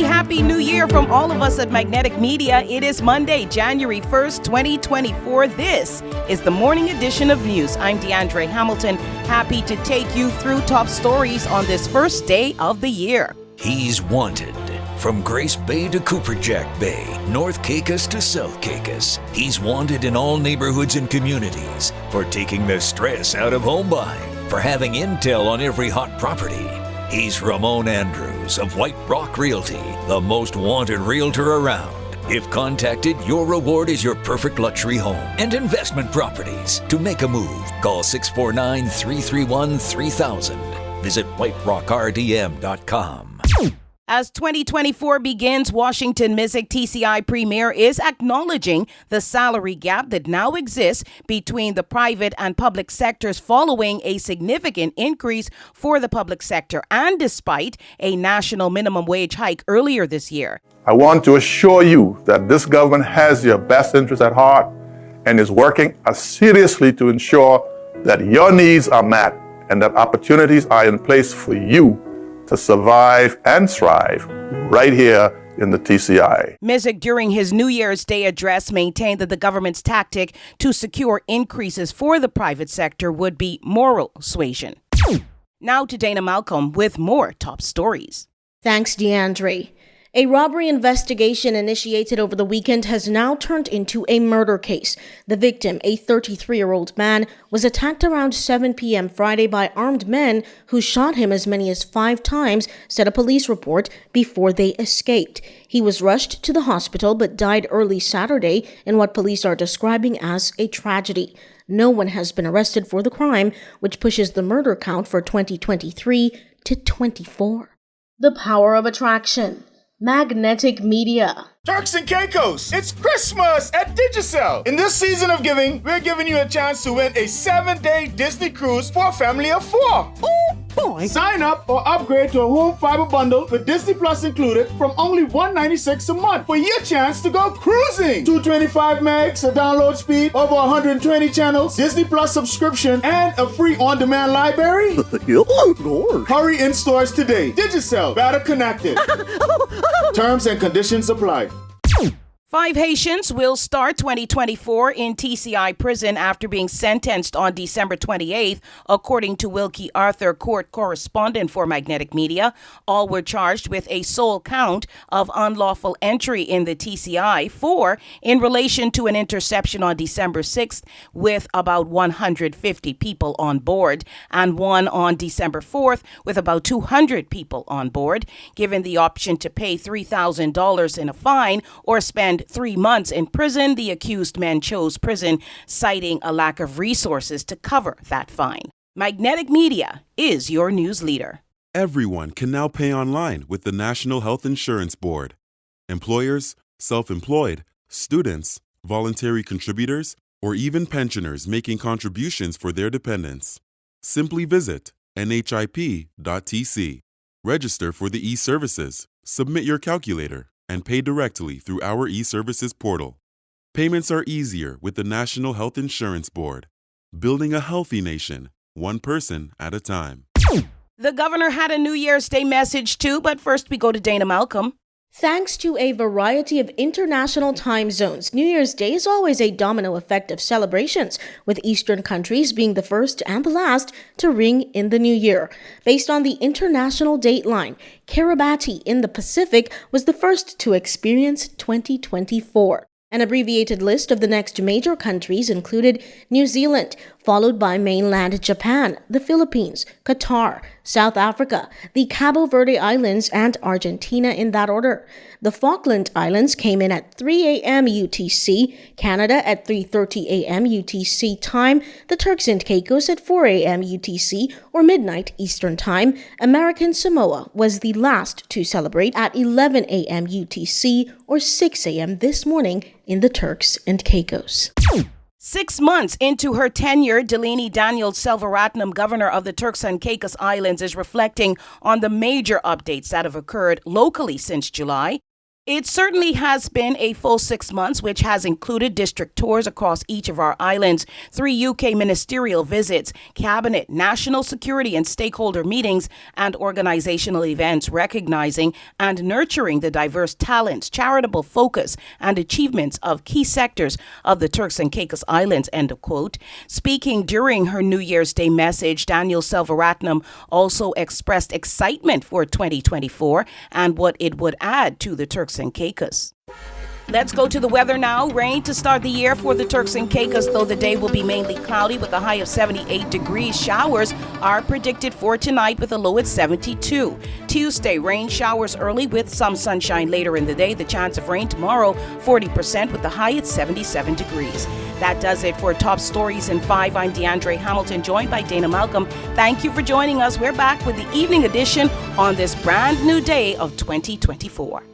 Happy New Year from all of us at Magnetic Media. It is Monday, January 1st, 2024. This is the morning edition of news. I'm DeAndre Hamilton, happy to take you through top stories on this first day of the year. He's wanted. From Grace Bay to Cooperjack Bay, North Caicos to South Caicos, he's wanted in all neighborhoods and communities for taking the stress out of home buying, for having intel on every hot property. He's Ramon Andrews of White Rock Realty, the most wanted realtor around. If contacted, your reward is your perfect luxury home and investment properties. To make a move, call 649-331-3000. Visit whiterockrdm.com. As 2024 begins, Washington Music TCI Premier is acknowledging the salary gap that now exists between the private and public sectors following a significant increase for the public sector and despite a national minimum wage hike earlier this year. I want to assure you that this government has your best interest at heart and is working seriously to ensure that your needs are met and that opportunities are in place for you to survive and thrive right here in the TCI. Mizik, during his New Year's Day address, maintained that the government's tactic to secure increases for the private sector would be moral suasion. Now to Dana Malcolm with more top stories. Thanks, DeAndre. A robbery investigation initiated over the weekend has now turned into a murder case. The victim, a 33-year-old man, was attacked around 7 p.m. Friday by armed men who shot him as many as 5 times, said a police report, before they escaped. He was rushed to the hospital but died early Saturday in what police are describing as a tragedy. No one has been arrested for the crime, which pushes the murder count for 2023 to 24. The power of attraction. Magnetic Media. Turks and Caicos, it's Christmas at Digicel. In this season of giving, we're giving you a chance to win a 7-day Disney cruise for a family of 4. Oh boy! Sign up or upgrade to a home fiber bundle with Disney Plus included from only $196 a month for your chance to go cruising. 225 megs, a download speed, over 120 channels, Disney Plus subscription, and a free on-demand library. Hurry in stores today. Digicel, better connected. Terms and conditions apply. 5 Haitians will start 2024 in TCI prison after being sentenced on December 28th, according to Wilkie Arthur, court correspondent for Magnetic Media. All were charged with a sole count of unlawful entry in the TCI, 4 in relation to an interception on December 6th with about 150 people on board, and 1 on December 4th with about 200 people on board. Given the option to pay $3,000 in a fine or spend 3 months in prison, the accused men chose prison, citing a lack of resources to cover that fine. Magnetic Media is your news leader. Everyone can now pay online with the National Health Insurance Board. Employers, self-employed, students, voluntary contributors, or even pensioners making contributions for their dependents. Simply visit nhip.tc. Register for the e-services, submit your calculator, and pay directly through our e-services portal. Payments are easier with the National Health Insurance Board. Building a healthy nation, one person at a time. The governor had a New Year's Day message too, but first we go to Dana Malcolm. Thanks to a variety of international time zones, New Year's Day is always a domino effect of celebrations, with Eastern countries being the first and the last to ring in the new year. Based on the international dateline, Kiribati in the Pacific was the first to experience 2024. An abbreviated list of the next major countries included New Zealand, followed by mainland Japan, the Philippines, Qatar, South Africa, the Cabo Verde Islands, and Argentina in that order. The Falkland Islands came in at 3 a.m. UTC, Canada at 3:30 a.m. UTC time, the Turks and Caicos at 4 a.m. UTC or midnight Eastern time. American Samoa was the last to celebrate at 11 a.m. UTC or 6 a.m. this morning in the Turks and Caicos. 6 months into her tenure, Delaney Daniels Selvaratnam, governor of the Turks and Caicos Islands, is reflecting on the major updates that have occurred locally since July. It certainly has been a full 6 months, which has included district tours across each of our islands, 3 UK ministerial visits, cabinet, national security and stakeholder meetings, and organizational events recognizing and nurturing the diverse talents, charitable focus, and achievements of key sectors of the Turks and Caicos Islands, end of quote. Speaking during her New Year's Day message, Daniel Selvaratnam also expressed excitement for 2024 and what it would add to the Turks and Caicos. Let's go to the weather now. Rain to start the year for the Turks and Caicos, though the day will be mainly cloudy with a high of 78 degrees. Showers are predicted for tonight with a low at 72. Tuesday, rain showers early with some sunshine later in the day. The chance of rain tomorrow, 40% with the high at 77 degrees. That does it for Top Stories in 5. I'm DeAndre Hamilton, joined by Dana Malcolm. Thank you for joining us. We're back with the evening edition on this brand new day of 2024.